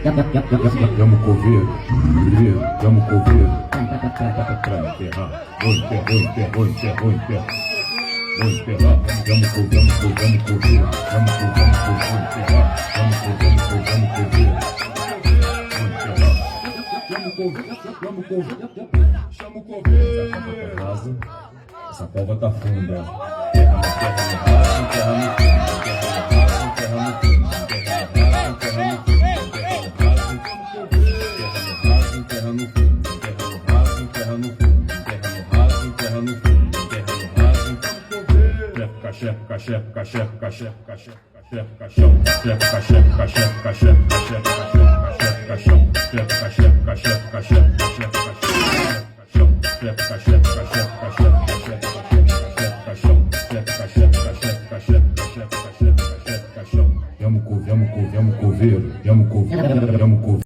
Chama o coveiro, chama o coveiro, pra enterrar, vou enterrar, vou enterrar, vou enterrar, vou enterrar. Vou enterrar, chama o coveiro, chama o coveiro, chama o coveiro, vou enterrar, chama o coveiro, chama o coveiro, vou enterrar. Chama o coveiro, chama o coveiro, chama o coveiro. Essa cova tá funda. Terra no raso, terra no fundo, terra no raso, terra no fundo, terra no raso, terra no fundo, terra no fundo, terra no raso, terra no fundo, terra no raso, terra no fundo, terra no raso, terra no fundo. Chefe, chefe, chefe, chefe, chefe, chefe, caixão, chefe, chefe, chefe, chefe, chefe, caixão, chefe, chefe, chefe, chefe, chama o coveiro, chama o coveiro.